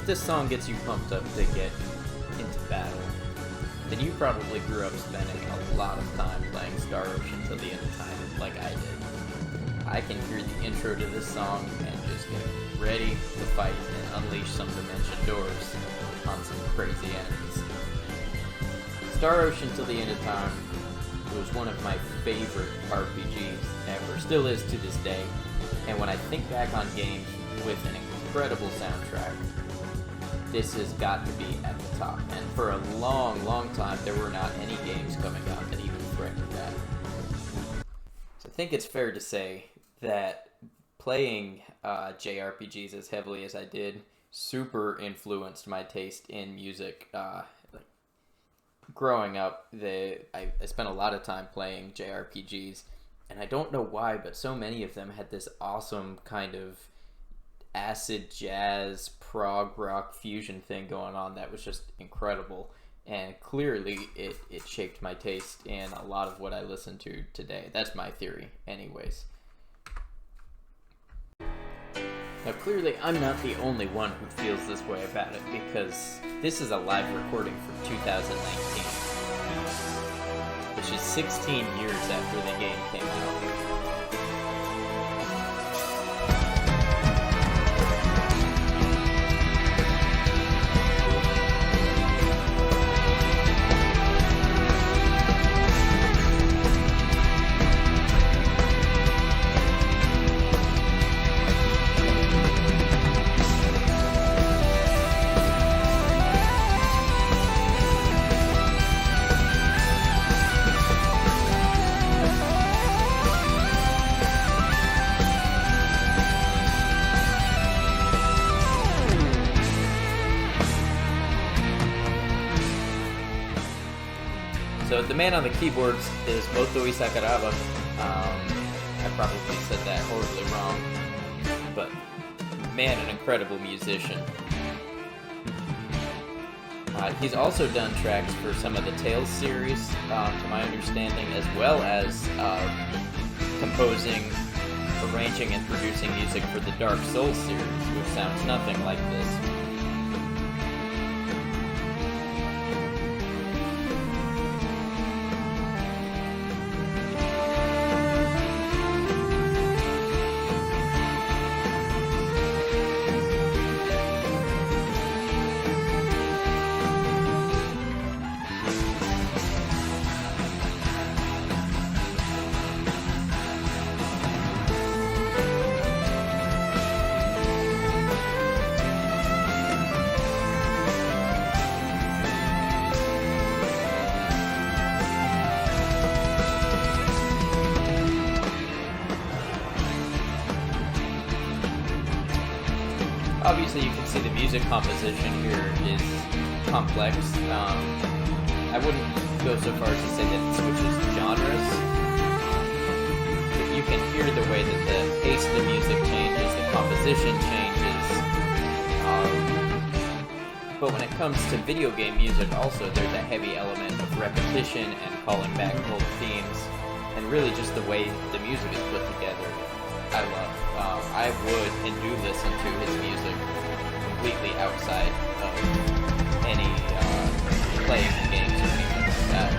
this song gets you pumped up to get into battle, then you probably grew up spending a lot of time playing Star Ocean till the end of time like I did. I can hear the intro to this song and just get ready to fight and unleash some Dimension doors on some crazy enemies. Star Ocean till the end of time was one of my favorite RPGs ever, still is to this day, and when I think back on games with an incredible soundtrack, this has got to be at the top. And for a long, long time, there were not any games coming out that even threatened that. So I think it's fair to say that playing JRPGs as heavily as I did super influenced my taste in music. Growing up, I spent a lot of time playing JRPGs, and I don't know why, but so many of them had this awesome kind of acid jazz, prog rock fusion thing going on that was just incredible. And clearly, it shaped my taste in a lot of what I listen to today. That's my theory, anyways. Now, clearly, I'm not the only one who feels this way about it, because this is a live recording from 2019, which is 16 years after the game came out. So the man on the keyboards is Motoi Sakuraba. I probably said that horribly wrong, but man, an incredible musician. He's also done tracks for some of the Tales series, to my understanding, as well as composing, arranging, and producing music for the Dark Souls series, which sounds nothing like this. Obviously, you can see the music composition here is complex. I wouldn't go so far as to say that it switches genres, but you can hear the way that the pace of the music changes, the composition changes. But when it comes to video game music, also, there's a heavy element of repetition and calling back old themes, and really just the way the music is put together. I love. I would and do listen to his music completely outside of any playing games or anything like that.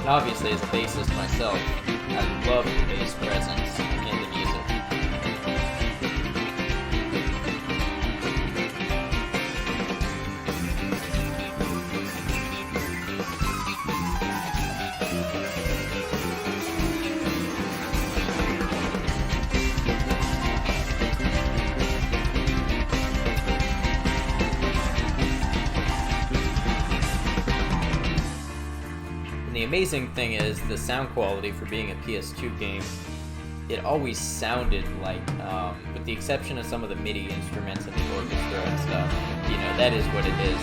Obviously, as a bassist myself, I love the bass presence in the music. The amazing thing is the sound quality for being a PS2 game it always sounded like, with the exception of some of the MIDI instruments and the orchestra and stuff, you know, that is what it is.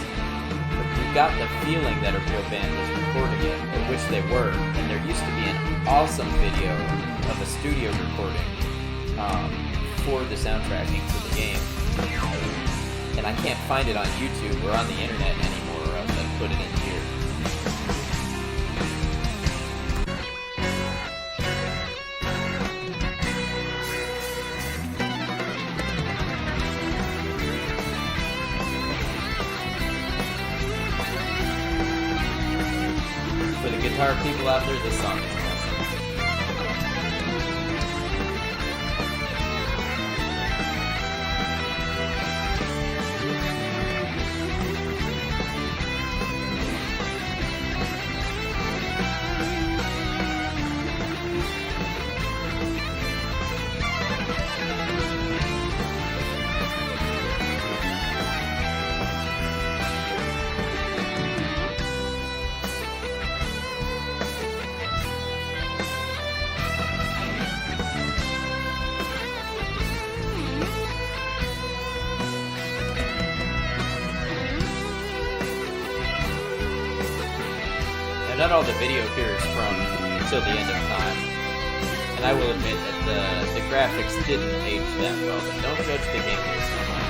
But you got the feeling that a real band was recording it, which they were. And there used to be an awesome video of a studio recording for the soundtracking to the game. And I can't find it on YouTube or on the internet anymore, or else I'd put it in here. For the guitar people out there, this song is awesome. Not all the video here is from Till the End of Time, and I will admit that the graphics didn't age that well, but don't judge the gameplay so much.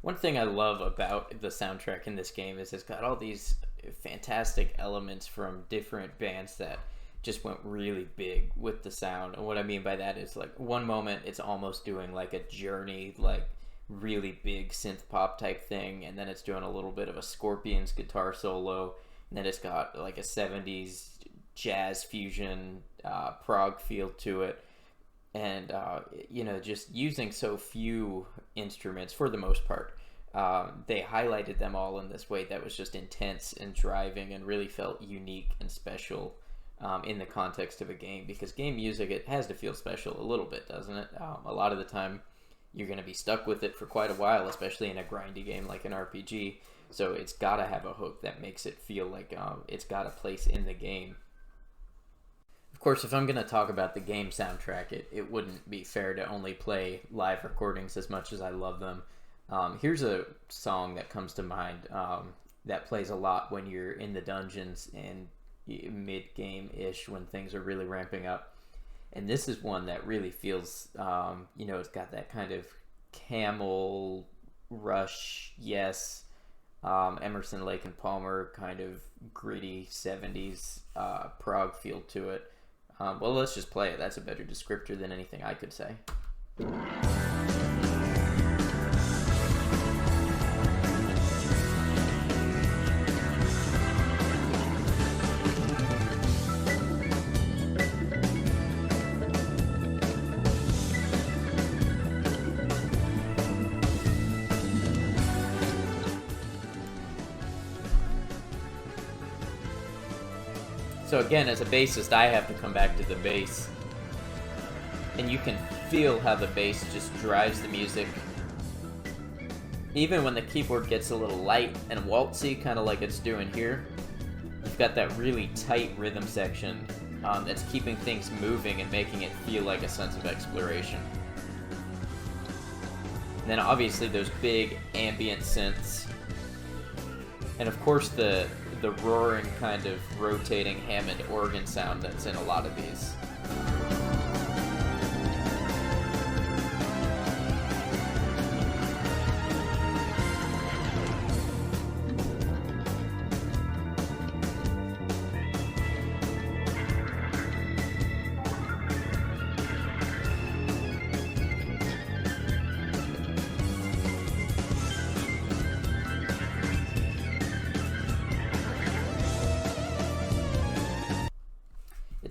One thing I love about the soundtrack in this game is it's got all these fantastic elements from different bands that just went really big with the sound. And what I mean by that is, like, one moment it's almost doing like a Journey, like really big synth pop type thing, and then it's doing a little bit of a Scorpions guitar solo, and then it's got like a 70s jazz fusion prog feel to it. And you know, just using so few instruments for the most part, they highlighted them all in this way that was just intense and driving and really felt unique and special in the context of a game. Because game music, it has to feel special a little bit, doesn't it? A lot of the time you're going to be stuck with it for quite a while, especially in a grindy game like an RPG. So it's got to have a hook that makes it feel like it's got a place in the game. Of course, if I'm going to talk about the game soundtrack, it wouldn't be fair to only play live recordings as much as I love them. Here's a song that comes to mind that plays a lot when you're in the dungeons and mid-game-ish, when things are really ramping up. And this is one that really feels, you know, it's got that kind of Camel, Rush, Yes, Emerson, Lake and Palmer kind of gritty 70s prog feel to it. Well, let's just play it. That's a better descriptor than anything I could say. So again, as a bassist, I have to come back to the bass. And you can feel how the bass just drives the music. Even when the keyboard gets a little light and waltzy, kind of like it's doing here, you've got that really tight rhythm section that's keeping things moving and making it feel like a sense of exploration. And then obviously those big ambient synths. And of course the roaring kind of rotating Hammond organ sound that's in a lot of these.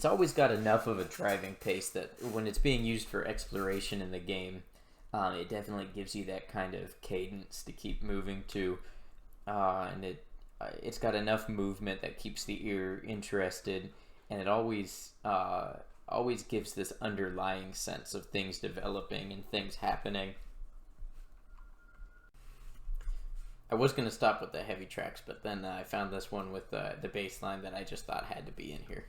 it's always got enough of a driving pace that when it's being used for exploration in the game, it definitely gives you that kind of cadence to keep moving to, and it's got enough movement that keeps the ear interested, and it always gives this underlying sense of things developing and things happening. I was going to stop with the heavy tracks, but then I found this one with the bass line that I just thought had to be in here.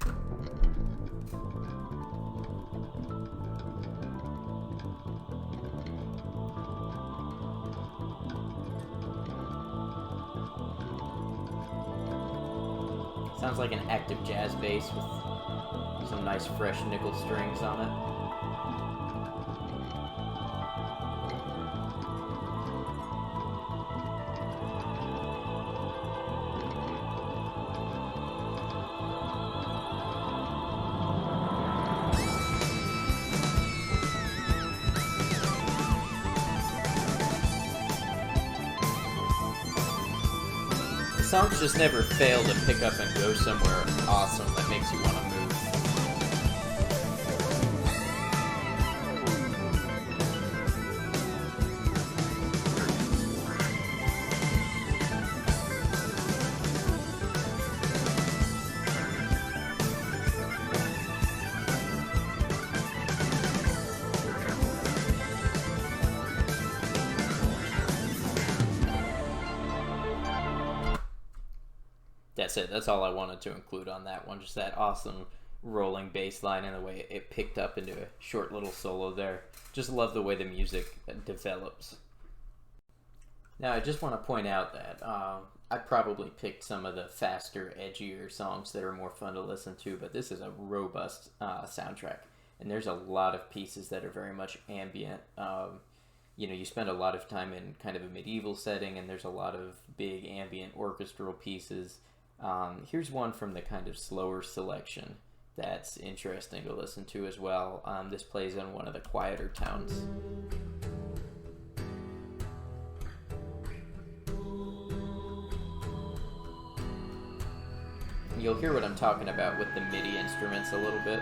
Sounds like an active jazz bass with some nice fresh nickel strings on it. Songs just never fail to pick up and go somewhere awesome that makes you want to move. That's it. That's all I wanted to include on that one. Just that awesome rolling bass line and the way it picked up into a short little solo there. Just love the way the music develops. Now, I just want to point out that I probably picked some of the faster, edgier songs that are more fun to listen to, but this is a robust soundtrack. And there's a lot of pieces that are very much ambient. You spend a lot of time in kind of a medieval setting, and there's a lot of big ambient orchestral pieces. Here's one from the kind of slower selection that's interesting to listen to as well. This plays in one of the quieter towns. You'll hear what I'm talking about with the MIDI instruments a little bit.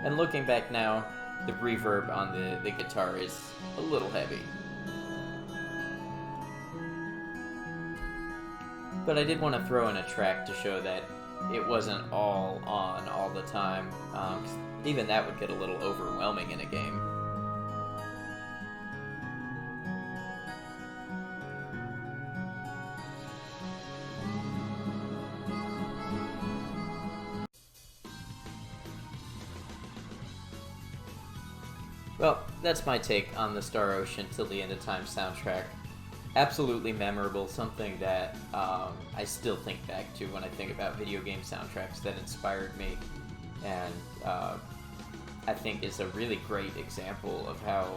And looking back now, the reverb on the guitar is a little heavy. But I did want to throw in a track to show that it wasn't all on all the time. 'Cause even that would get a little overwhelming in a game. Well, that's my take on the Star Ocean Till the End of Time soundtrack. Absolutely memorable, something that I still think back to when I think about video game soundtracks that inspired me, and I think is a really great example of how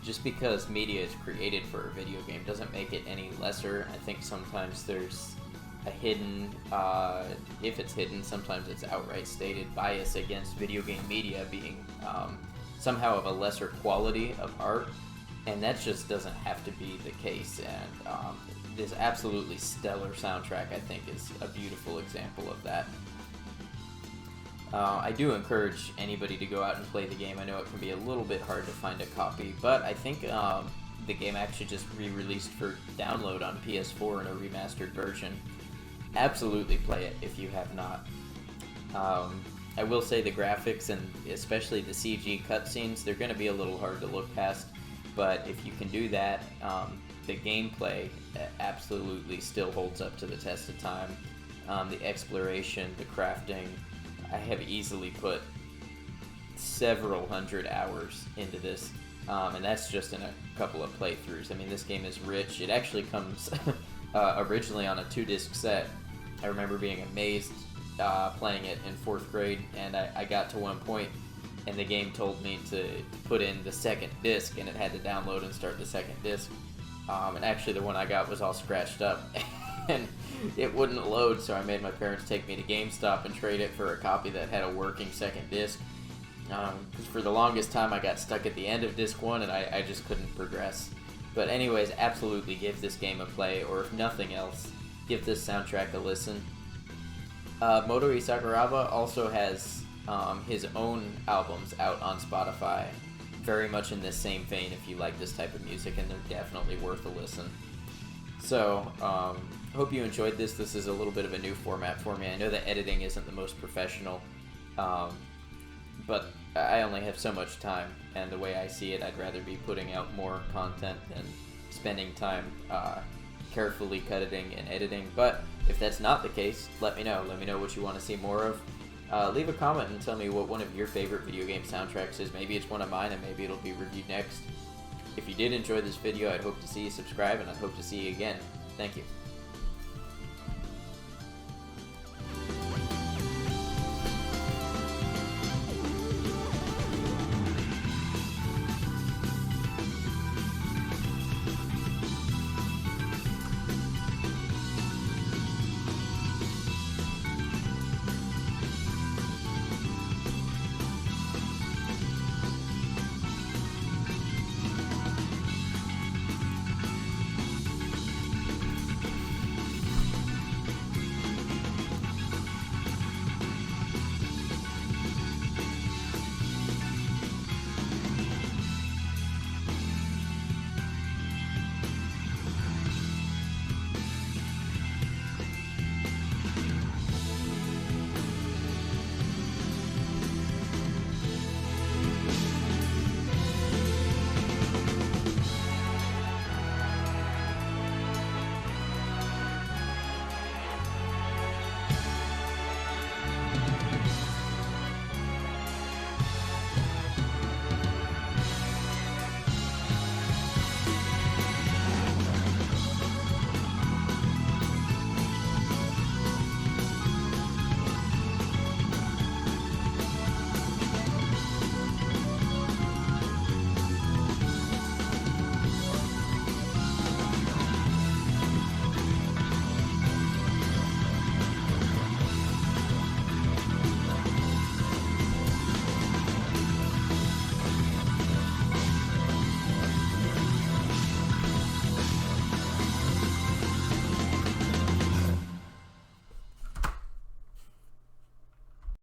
just because media is created for a video game doesn't make it any lesser. I think sometimes there's a hidden, if it's hidden, sometimes it's outright stated bias against video game media being somehow of a lesser quality of art, and that just doesn't have to be the case. And this absolutely stellar soundtrack, I think, is a beautiful example of that. I do encourage anybody to go out and play the game. I know it can be a little bit hard to find a copy, but I think the game actually just re-released for download on PS4 in a remastered version. Absolutely play it if you have not. I will say the graphics and especially the CG cutscenes, they're going to be a little hard to look past, but if you can do that, the gameplay absolutely still holds up to the test of time. The exploration, the crafting, I have easily put several hundred hours into this, and that's just in a couple of playthroughs. I mean, this game is rich. It actually comes originally on a 2-disc set. I remember being amazed playing it in 4th grade, and I got to one point and the game told me to put in the second disc, and it had to download and start the second disc. And actually the one I got was all scratched up and it wouldn't load, so I made my parents take me to GameStop and trade it for a copy that had a working second disc. Because for the longest time I got stuck at the end of disc 1 and I just couldn't progress. But anyways, absolutely give this game a play, or if nothing else, give this soundtrack a listen. Motoi Sakuraba also has his own albums out on Spotify, very much in this same vein if you like this type of music, and they're definitely worth a listen. So, hope you enjoyed this. This is a little bit of a new format for me. I know that editing isn't the most professional, but I only have so much time, and the way I see it, I'd rather be putting out more content than spending time carefully cutting and editing. But if that's not the case, let me know. Let me know what you want to see more of. Leave a comment and tell me what one of your favorite video game soundtracks is. Maybe it's one of mine, and maybe it'll be reviewed next. If you did enjoy this video, I'd hope to see you subscribe, and I'd hope to see you again. Thank you.